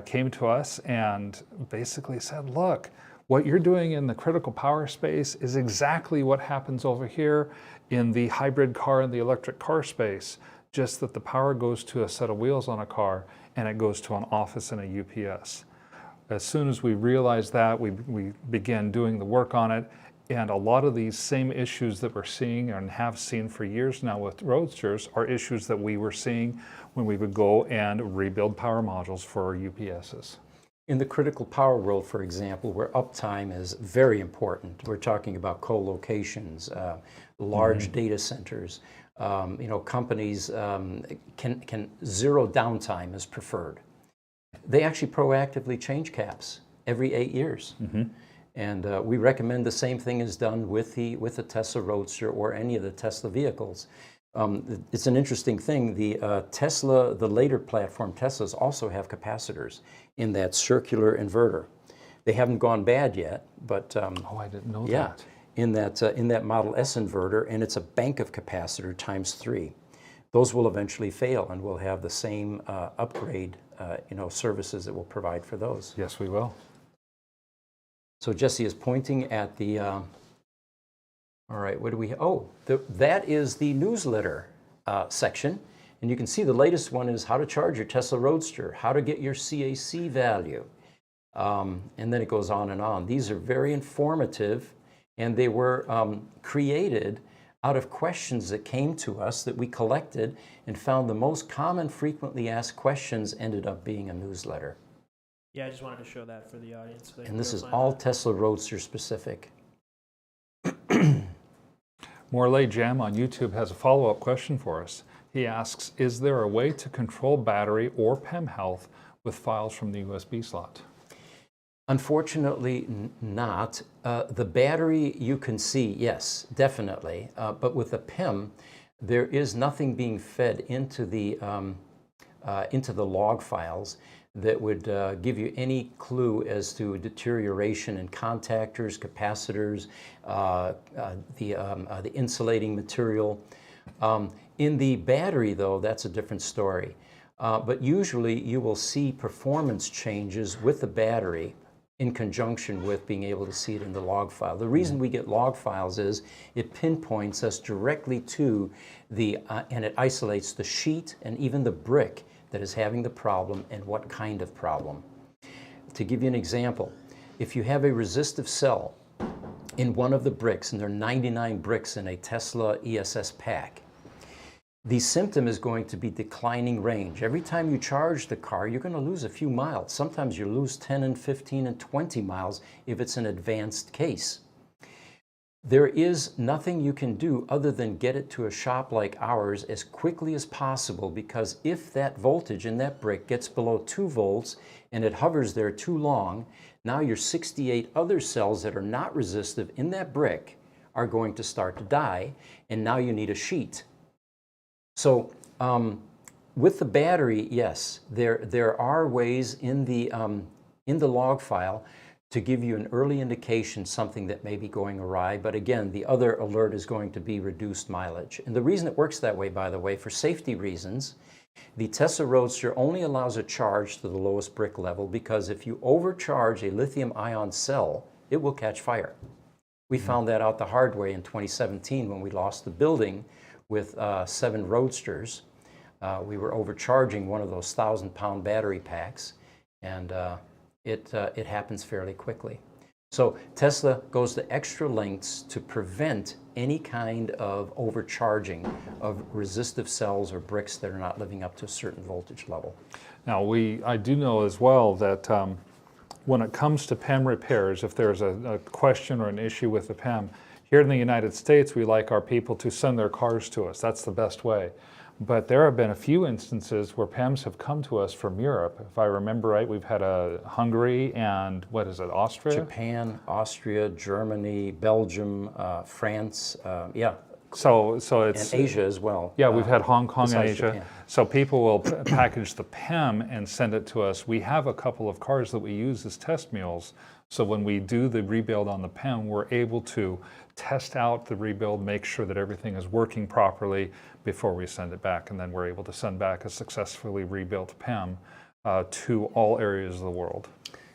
came to us and basically said, look, what you're doing in the critical power space is exactly what happens over here in the hybrid car and the electric car space, just that the power goes to a set of wheels on a car and it goes to an office and a UPS. As soon as we realized that, we began doing the work on it, and a lot of these same issues that we're seeing and have seen for years now with Roadsters are issues that we were seeing when we would go and rebuild power modules for our UPSs. In the critical power world, for example, where uptime is very important, we're talking about co-locations, large data centers, companies can zero downtime is preferred. They actually proactively change caps every 8 years. And we recommend the same thing is done with the Tesla Roadster or any of the Tesla vehicles. It's an interesting thing. The Tesla, the later platform Teslas also have capacitors in that circular inverter. They haven't gone bad yet, but oh, I didn't know yeah, that. in that Model S inverter, and it's a bank of capacitor times 3. Those will eventually fail, and we'll have the same upgrade, services that we'll provide for those. Yes, we will. So Jesse is pointing at the, all right, what do we, that is the newsletter section. And you can see the latest one is how to charge your Tesla Roadster, how to get your CAC value. And then it goes on and on. These are very informative, and they were created out of questions that came to us that we collected and found the most common frequently asked questions ended up being a newsletter. Yeah, I just wanted to show that for the audience. So and this is all Tesla Roadster specific. Morley Jam on YouTube has a follow-up question for us. He asks, is there a way to control battery or PEM health with files from the USB slot? Unfortunately, not. The battery you can see, yes, definitely. But with the PEM, there is nothing being fed into the log files that would give you any clue as to deterioration in contactors, capacitors, the insulating material. In the battery, though, that's a different story. But usually you will see performance changes with the battery in conjunction with being able to see it in the log file. The reason we get log files is it pinpoints us directly to and it isolates the sheet and even the brick that is having the problem and what kind of problem. To give you an example, if you have a resistive cell in one of the bricks, and there are 99 bricks in a Tesla ESS pack, the symptom is going to be declining range. Every time you charge the car, you're going to lose a few miles. Sometimes you lose 10 and 15 and 20 miles if it's an advanced case. There is nothing you can do other than get it to a shop like ours as quickly as possible, because if that voltage in that brick gets below 2 volts and it hovers there too long, now your 68 other cells that are not resistive in that brick are going to start to die, and now you need a sheet. So with the battery, yes, there are ways in the log file to give you an early indication something that may be going awry. But again, the other alert is going to be reduced mileage. And the reason it works that way, by the way, for safety reasons, the Tesla Roadster only allows a charge to the lowest brick level, because if you overcharge a lithium-ion cell, it will catch fire. We found that out the hard way in 2017 when we lost the building with 7 Roadsters. We were overcharging one of those 1,000-pound battery packs, and it happens fairly quickly. So Tesla goes to extra lengths to prevent any kind of overcharging of resistive cells or bricks that are not living up to a certain voltage level. Now, I do know as well that when it comes to PEM repairs, if there's a question or an issue with the PEM, here in the United States, we like our people to send their cars to us. That's the best way. But there have been a few instances where PEMs have come to us from Europe. If I remember right, we've had Hungary and, what is it, Austria? Japan, Austria, Germany, Belgium, France, yeah. So it's... And Asia as well. Yeah, we've had Hong Kong and Asia. Japan. So people will package the PEM and send it to us. We have a couple of cars that we use as test mules. So when we do the rebuild on the PEM, we're able to test out the rebuild, make sure that everything is working properly before we send it back. And then we're able to send back a successfully rebuilt PEM to all areas of the world.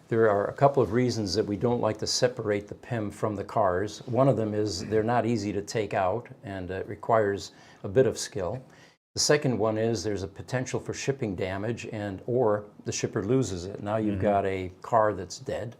There are a couple of reasons that we don't like to separate the PEM from the cars. One of them is they're not easy to take out, and it requires a bit of skill. The second one is there's a potential for shipping damage, or the shipper loses it. Now you've got a car that's dead.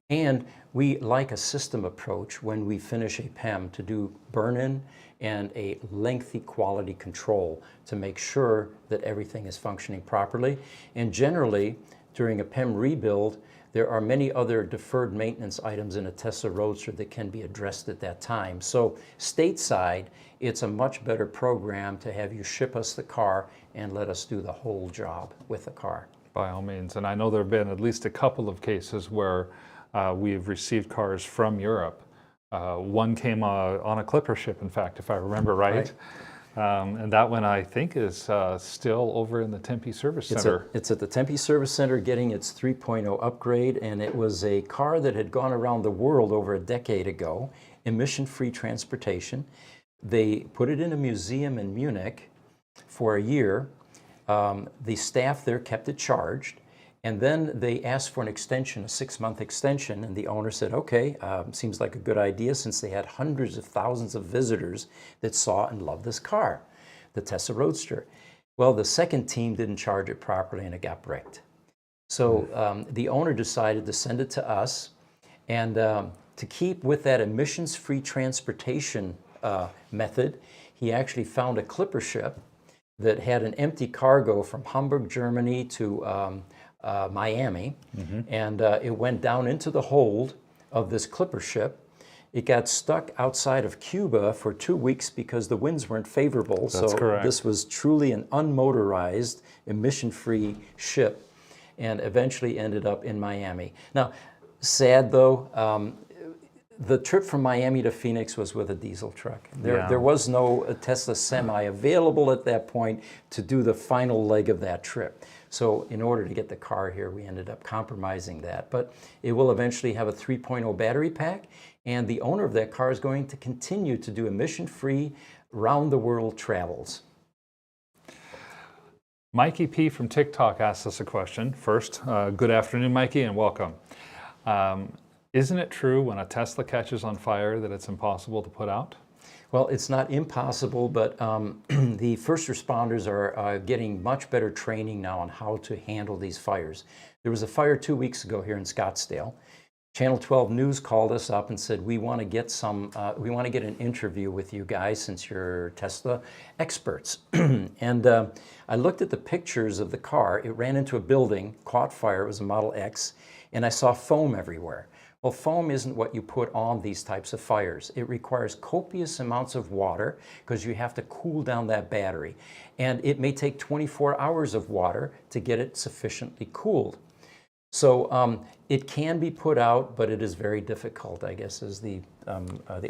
And we like a system approach when we finish a PEM to do burn-in and a lengthy quality control to make sure that everything is functioning properly. And generally, during a PEM rebuild, there are many other deferred maintenance items in a Tesla Roadster that can be addressed at that time. So stateside, it's a much better program to have you ship us the car and let us do the whole job with the car. By all means. And I know there have been at least a couple of cases where we've received cars from Europe. One came on a clipper ship, in fact, if I remember right. And that one, I think, is still over in the Tempe Service Center. It's at the Tempe Service Center getting its 3.0 upgrade, and it was a car that had gone around the world over a decade ago, emission-free transportation. They put it in a museum in Munich for a year. The staff there kept it charged. And then they asked for an extension, a 6-month extension, and the owner said, okay, seems like a good idea, since they had hundreds of thousands of visitors that saw and loved this car, the Tesla Roadster. Well, the second team didn't charge it properly and it got bricked. So the owner decided to send it to us, and to keep with that emissions-free transportation method, he actually found a clipper ship that had an empty cargo from Hamburg, Germany to Miami, and it went down into the hold of this clipper ship. It got stuck outside of Cuba for 2 weeks because the winds weren't favorable. That's so correct. This was truly an unmotorized, emission-free ship, and eventually ended up in Miami. Now, sad though, the trip from Miami to Phoenix was with a diesel truck. There was no Tesla Semi available at that point to do the final leg of that trip. So in order to get the car here, we ended up compromising that. But it will eventually have a 3.0 battery pack, and the owner of that car is going to continue to do emission-free round-the-world travels. Mikey P. from TikTok asked us a question. First, good afternoon, Mikey, and welcome. Isn't it true when a Tesla catches on fire that it's impossible to put out? Well, it's not impossible, but the first responders are getting much better training now on how to handle these fires. There was a fire 2 weeks ago here in Scottsdale. Channel 12 News called us up and said, we want to get an interview with you guys since you're Tesla experts. And I looked at the pictures of the car. It ran into a building, caught fire. It was a Model X, and I saw foam everywhere. Well, foam isn't what you put on these types of fires. It requires copious amounts of water because you have to cool down that battery. And it may take 24 hours of water to get it sufficiently cooled. So it can be put out, but it is very difficult, I guess, is the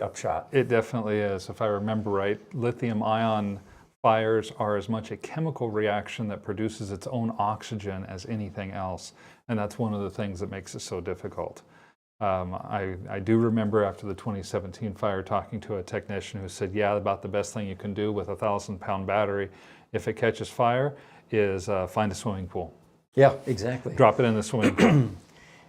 upshot. It definitely is. If I remember right, lithium-ion fires are as much a chemical reaction that produces its own oxygen as anything else. And that's one of the things that makes it so difficult. I do remember after the 2017 fire talking to a technician who said, yeah, about the best thing you can do with a 1,000-pound battery if it catches fire is find a swimming pool. Yeah, exactly. Drop it in the swimming pool.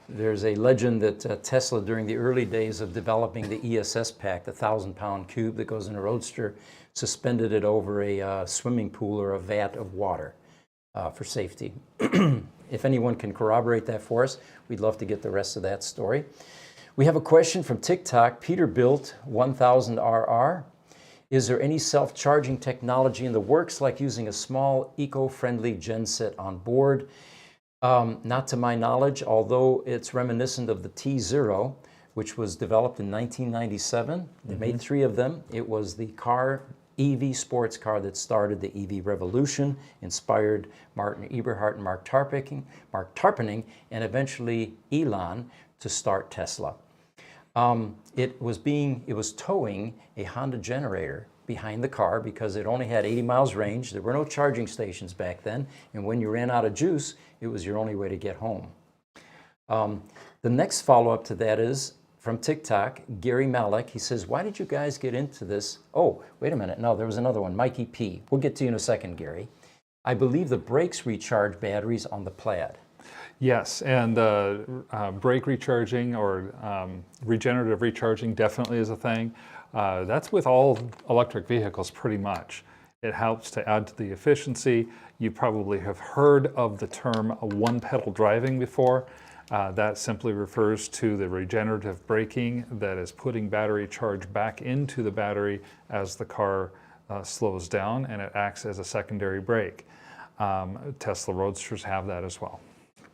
There's a legend that Tesla, during the early days of developing the ESS pack, the 1,000-pound cube that goes in a Roadster, suspended it over a swimming pool or a vat of water for safety. If anyone can corroborate that for us, we'd love to get the rest of that story. We have a question from TikTok. Peterbilt 1000RR. Is there any self-charging technology in the works, like using a small eco-friendly genset on board? Not to my knowledge, although it's reminiscent of the T0, which was developed in 1997. They made 3 of them. It was the EV sports car that started the EV revolution, inspired Martin Eberhard and Mark Tarpenning, and eventually Elon to start Tesla. It was towing a Honda generator behind the car because it only had 80 miles range. There were no charging stations back then, and when you ran out of juice, it was your only way to get home. The next follow-up to that is from TikTok, Gary Malik. He says, why did you guys get into this? Oh, wait a minute. No, there was another one, Mikey P. We'll get to you in a second, Gary. I believe the brakes recharge batteries on the Plaid. Yes, and brake recharging or regenerative recharging definitely is a thing. That's with all electric vehicles pretty much. It helps to add to the efficiency. You probably have heard of the term one-pedal driving before. That simply refers to the regenerative braking that is putting battery charge back into the battery as the car slows down, and it acts as a secondary brake. Tesla Roadsters have that as well.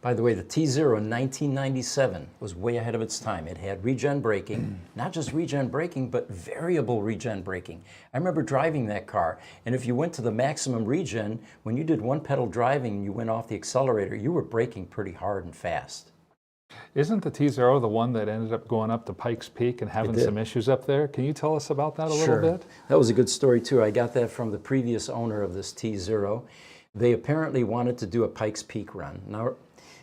By the way, the T0 in 1997 was way ahead of its time. It had regen braking, not just regen braking, but variable regen braking. I remember driving that car, and if you went to the maximum regen, when you did one-pedal driving and you went off the accelerator, you were braking pretty hard and fast. Isn't the T0 the one that ended up going up to Pikes Peak and having some issues up there? Can you tell us about that a little bit? That was a good story too. I got that from the previous owner of this T0. They apparently wanted to do a Pikes Peak run. Now,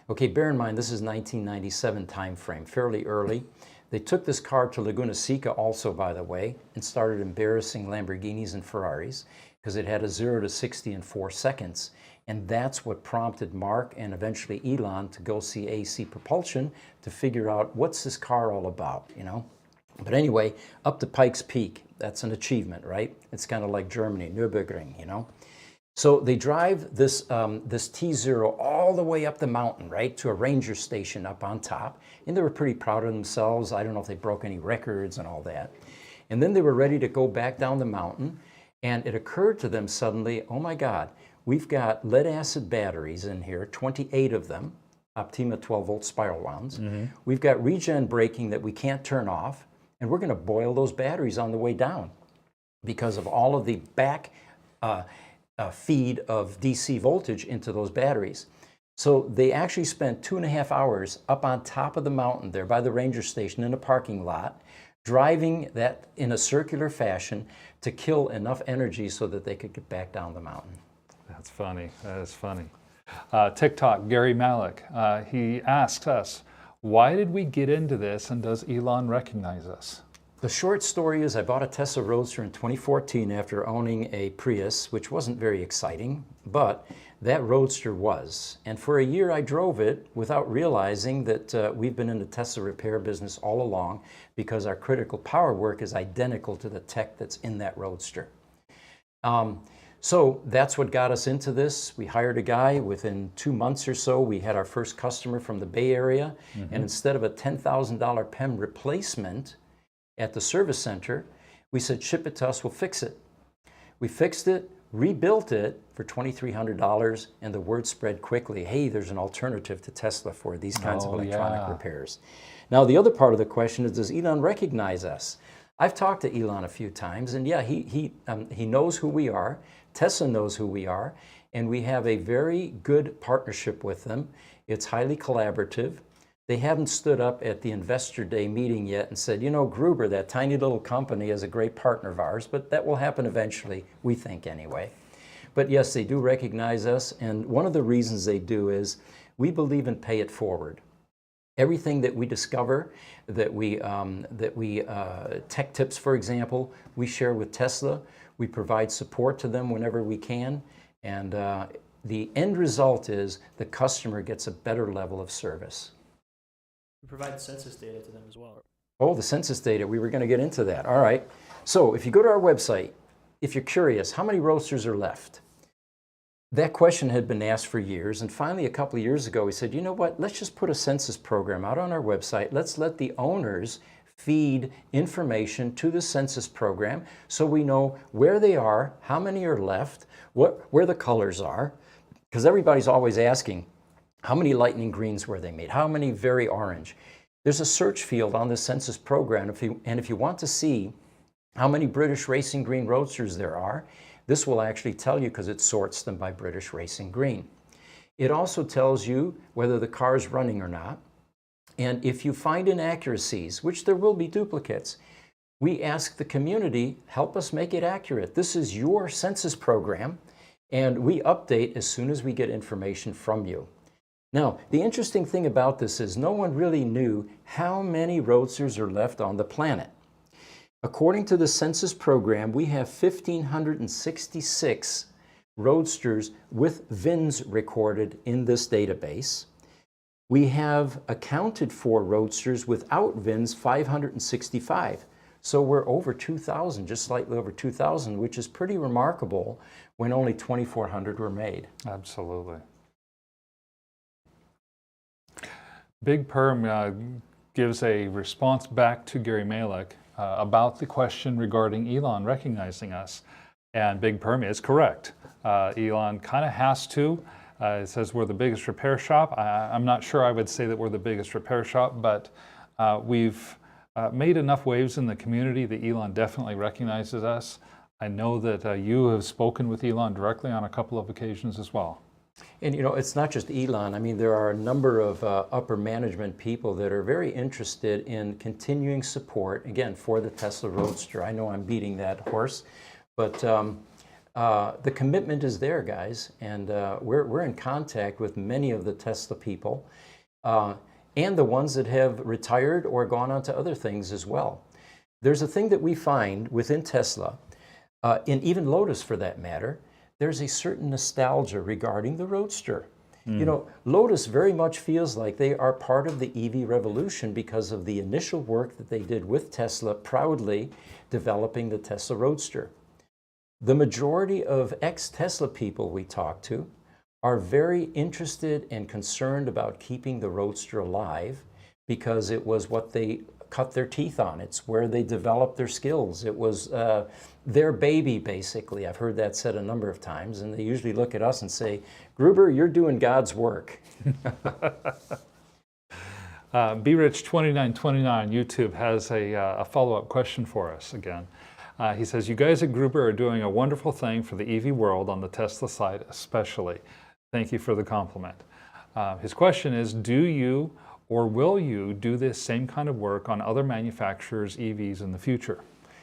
okay, bear in mind, this is 1997 time frame, fairly early. They took this car to Laguna Seca also, by the way, and started embarrassing Lamborghinis and Ferraris because it had a 0 to 60 in 4 seconds. And that's what prompted Mark and eventually Elon to go see AC Propulsion to figure out what's this car all about, you know? But anyway, up to Pikes Peak, that's an achievement, right? It's kind of like Germany, Nürburgring, you know? So they drive this T0 all the way up the mountain, right, to a ranger station up on top. And they were pretty proud of themselves. I don't know if they broke any records and all that. And then they were ready to go back down the mountain. And it occurred to them suddenly, oh my God, we've got lead acid batteries in here, 28 of them, Optima 12-volt spiral wounds. We've got regen braking that we can't turn off. and we're going to boil those batteries on the way down because of all of the back feed of DC voltage into those batteries. So they actually spent 2.5 hours up on top of the mountain there by the ranger station in a parking lot, driving that in a circular fashion to kill enough energy so that they could get back down the mountain. That's funny. That is funny. TikTok, Gary Malik, he asks us, why did we get into this, and does Elon recognize us? The short story is I bought a Tesla Roadster in 2014 after owning a Prius, which wasn't very exciting, but that Roadster was. And for a year I drove it without realizing that we've been in the Tesla repair business all along because our critical power work is identical to the tech that's in that Roadster. So that's what got us into this. We hired a guy. Within 2 months or so, we had our first customer from the Bay Area. And instead of a $10,000 PEM replacement at the service center, we said, ship it to us, we'll fix it. We fixed it, rebuilt it for $2,300, and the word spread quickly. Hey, there's an alternative to Tesla for these kinds of electronic repairs. Now, the other part of the question is, does Elon recognize us? I've talked to Elon a few times, and yeah, he knows who we are. Tesla knows who we are, and we have a very good partnership with them. It's highly collaborative. They haven't stood up at the Investor Day meeting yet and said, you know, Gruber, that tiny little company, is a great partner of ours, but that will happen eventually, we think anyway. But yes, they do recognize us, and one of the reasons they do is we believe in pay it forward. Everything that we discover, that we tech tips, for example, we share with Tesla. We provide support to them whenever we can, and the end result is the customer gets a better level of service. We provide census data to them as well. Oh, the census data, we were going to get into that. All right. So if you go to our website, if you're curious, how many Roadsters are left? That question had been asked for years, and finally a couple of years ago we said, you know what, let's just put a census program out on our website. Let's let the owners feed information to the census program so we know where they are, how many are left, where the colors are, because everybody's always asking, how many lightning greens were they made? How many very orange? There's a search field on the census program, and if you want to see how many British Racing Green Roadsters there are, this will actually tell you because it sorts them by British Racing Green. It also tells you whether the car is running or not. And if you find inaccuracies, which there will be duplicates, we ask the community, help us make it accurate. This is your census program, and we update as soon as we get information from you. Now, the interesting thing about this is no one really knew how many Roadsters are left on the planet. According to the census program, we have 1,566 Roadsters with VINs recorded in this database. We have accounted for Roadsters without VINs 565. So we're over 2,000, just slightly over 2,000, which is pretty remarkable when only 2,400 were made. Absolutely. Big Perm gives a response back to Gary Malik about the question regarding Elon recognizing us. And Big Perm is correct. Elon kind of has to. It says we're the biggest repair shop. I'm not sure I would say that we're the biggest repair shop, but we've made enough waves in the community that Elon definitely recognizes us. I know that you have spoken with Elon directly on a couple of occasions as well. And you know, it's not just Elon. I mean, there are a number of upper management people that are very interested in continuing support, again, for the Tesla Roadster. I know I'm beating that horse, but the commitment is there, guys, and we're in contact with many of the Tesla people and the ones that have retired or gone on to other things as well. There's a thing that we find within Tesla, and even Lotus for that matter, there's a certain nostalgia regarding the Roadster. You know, Lotus very much feels like they are part of the EV revolution because of the initial work that they did with Tesla, proudly developing the Tesla Roadster. The majority of ex-Tesla people we talk to are very interested and concerned about keeping the Roadster alive because it was what they cut their teeth on. It's where they developed their skills. It was their baby, basically. I've heard that said a number of times, and they usually look at us and say, Gruber, you're doing God's work. BRich2929 YouTube has a follow-up question for us again. He says, you guys at Gruber are doing a wonderful thing for the EV world on the Tesla side especially. Thank you for the compliment. His question is, do you or will you do this same kind of work on other manufacturers' EVs in the future?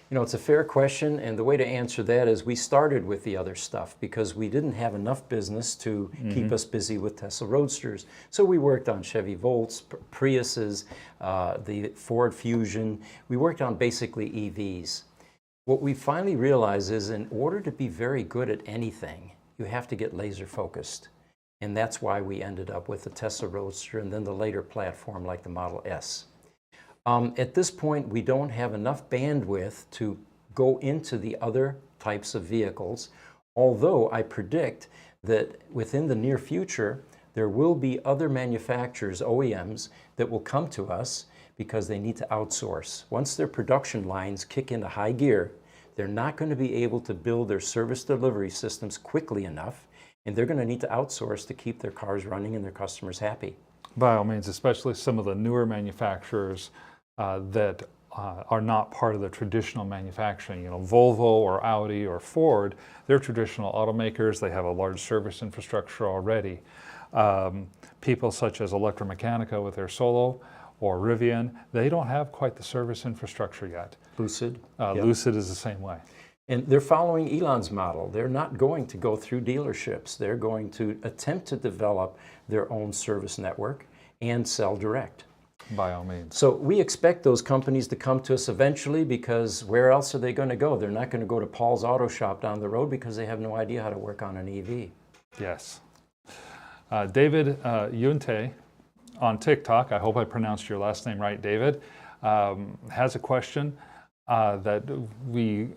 You know, it's a fair question, and the way to answer that is we started with the other stuff because we didn't have enough business to keep us busy with Tesla Roadsters. So we worked on Chevy Volts, Priuses, the Ford Fusion. We worked on basically EVs. What we finally realized is in order to be very good at anything, you have to get laser focused. And that's why we ended up with the Tesla Roadster and then the later platform like the Model S. At this point, we don't have enough bandwidth to go into the other types of vehicles, although I predict that within the near future, there will be other manufacturers, OEMs, that will come to us because they need to outsource. Once their production lines kick into high gear, they're not going to be able to build their service delivery systems quickly enough, and they're going to need to outsource to keep their cars running and their customers happy. By all means, especially some of the newer manufacturers that are not part of the traditional manufacturing. You know, Volvo or Audi or Ford, they're traditional automakers. They have a large service infrastructure already. People such as Electromechanica with their Solo or Rivian, they don't have quite the service infrastructure yet. Lucid. Lucid is the same way. And they're following Elon's model. They're not going to go through dealerships. They're going to attempt to develop their own service network and sell direct. By all means. So we expect those companies to come to us eventually because where else are they going to go? They're not going to go to Paul's Auto Shop down the road because they have no idea how to work on an EV. Yes. David Yunte on TikTok, I hope I pronounced your last name right, David, has a question that we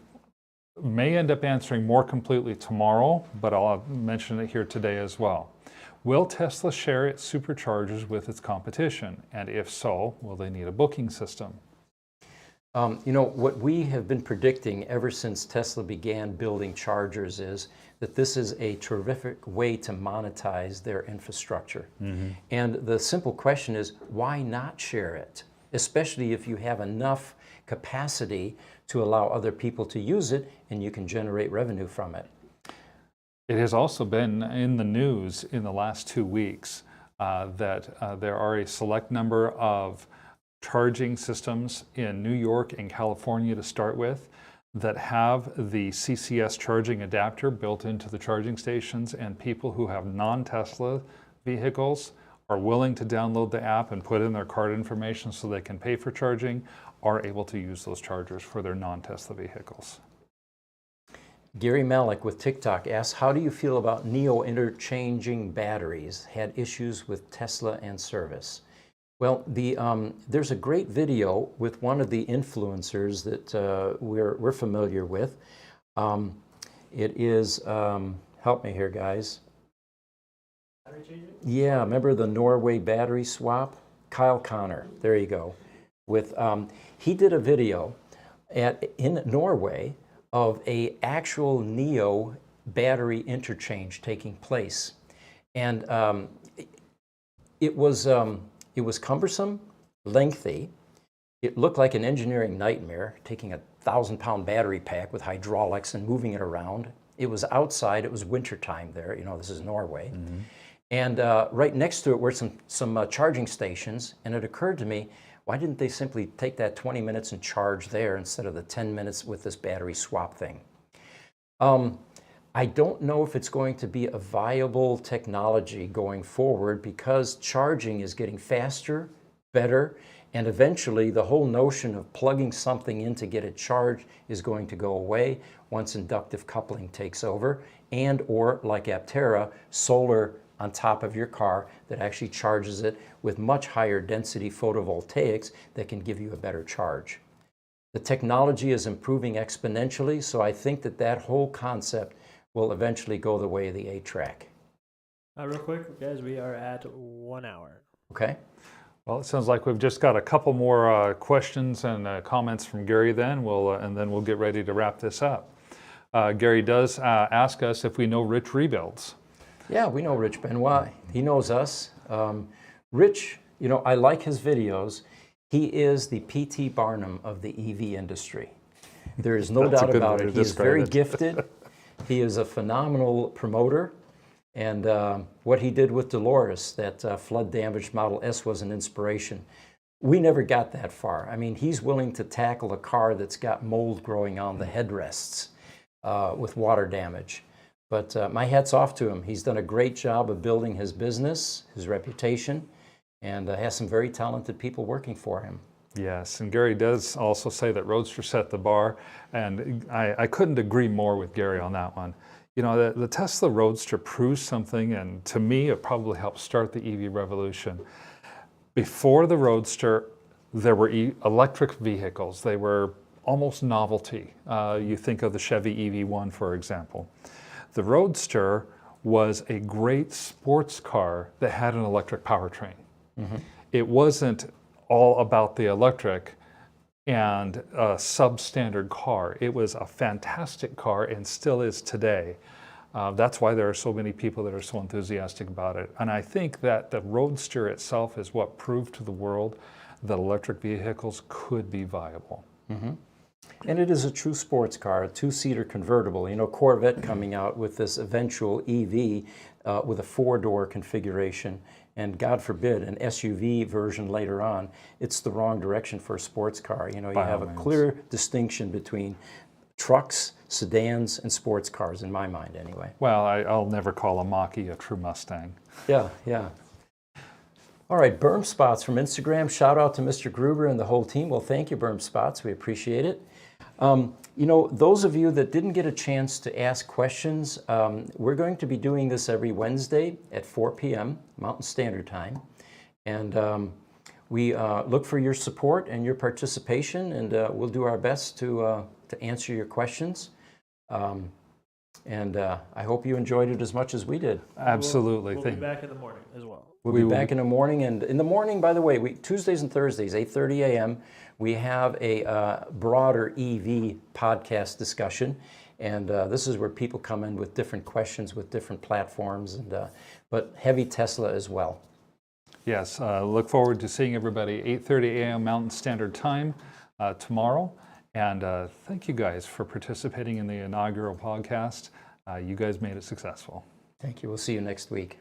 may end up answering more completely tomorrow, but I'll mention it here today as well. Will Tesla share its superchargers with its competition? And if so, will they need a booking system? You know, what we have been predicting ever since Tesla began building chargers is that this is a terrific way to monetize their infrastructure. And the simple question is, why not share it? Especially if you have enough capacity to allow other people to use it and you can generate revenue from it. It has also been in the news in the last 2 weeks that there are a select number of charging systems in New York and California to start with that have the CCS charging adapter built into the charging stations, and people who have non-Tesla vehicles are willing to download the app and put in their card information so they can pay for charging, are able to use those chargers for their non-Tesla vehicles. Gary Malik with TikTok asks, how do you feel about NIO interchanging batteries? Had issues with Tesla and service. Well, there's a great video with one of the influencers that we're familiar with. It is, help me here, guys. Battery changing? Yeah, remember the Norway battery swap? Kyle Connor, there you go. With, he did a video in Norway of a actual NIO battery interchange taking place. And it was cumbersome, lengthy. It looked like an engineering nightmare, taking a 1,000-pound battery pack with hydraulics and moving it around. It was outside, it was wintertime there, you know, this is Norway. And right next to it were some charging stations, and it occurred to me, why didn't they simply take that 20 minutes and charge there instead of the 10 minutes with this battery swap thing? I don't know if it's going to be a viable technology going forward because charging is getting faster, better, and eventually the whole notion of plugging something in to get it charged is going to go away once inductive coupling takes over, and or like Aptera, solar on top of your car that actually charges it with much higher density photovoltaics that can give you a better charge. The technology is improving exponentially, so I think that whole concept will eventually go the way of the 8-track. Real quick, guys, we are at 1 hour. Okay. Well, it sounds like we've just got a couple more questions and comments from Gary then, and then we'll get ready to wrap this up. Gary does ask us if we know Rich Rebuilds. Yeah, we know Rich Benoit. He knows us. Rich You know, I like his videos. He is the P.T. Barnum of the EV industry. There is no That's a doubt good about way it. to He is describe very it. gifted. He is a phenomenal promoter. And what he did with Dolores, that flood-damaged Model S, was an inspiration. We never got that far. I mean, he's willing to tackle a car that's got mold growing on the headrests with water damage. But my hat's off to him. He's done a great job of building his business, his reputation, and has some very talented people working for him. Yes, and Gary does also say that Roadster set the bar, and I couldn't agree more with Gary on that one. You know, the Tesla Roadster proves something, and to me, it probably helped start the EV revolution. Before the Roadster, there were electric vehicles. They were almost novelty. You think of the Chevy EV1, for example. The Roadster was a great sports car that had an electric powertrain. Mm-hmm. It wasn't all about the electric and a substandard car. It was a fantastic car and still is today. That's why there are so many people that are so enthusiastic about it. And I think that the Roadster itself is what proved to the world that electric vehicles could be viable. Mm-hmm. And it is a true sports car, a two-seater convertible. You know, Corvette coming out with this eventual EV with a four-door configuration, and God forbid, an SUV version later on. It's the wrong direction for a sports car. You know, you have a clear distinction between trucks, sedans, and sports cars, in my mind anyway. Well, I'll never call a Mach-E a true Mustang. Yeah, yeah. All right, Berm Spots from Instagram. Shout out to Mr. Gruber and the whole team. Well, thank you, Berm Spots. We appreciate it. You know, those of you that didn't get a chance to ask questions, we're going to be doing this every Wednesday at 4 p.m. Mountain Standard Time. And we look for your support and your participation, and we'll do our best to answer your questions. And I hope you enjoyed it as much as we did. Absolutely. We'll be back in the morning as well. We'll be back in the morning. And in the morning, by the way, Tuesdays and Thursdays, 8:30 a.m., we have a broader EV podcast discussion. And this is where people come in with different questions, with different platforms, and but heavy Tesla as well. Yes, look forward to seeing everybody 8:30 a.m. Mountain Standard Time tomorrow. And thank you guys for participating in the inaugural podcast. You guys made it successful. Thank you. We'll see you next week.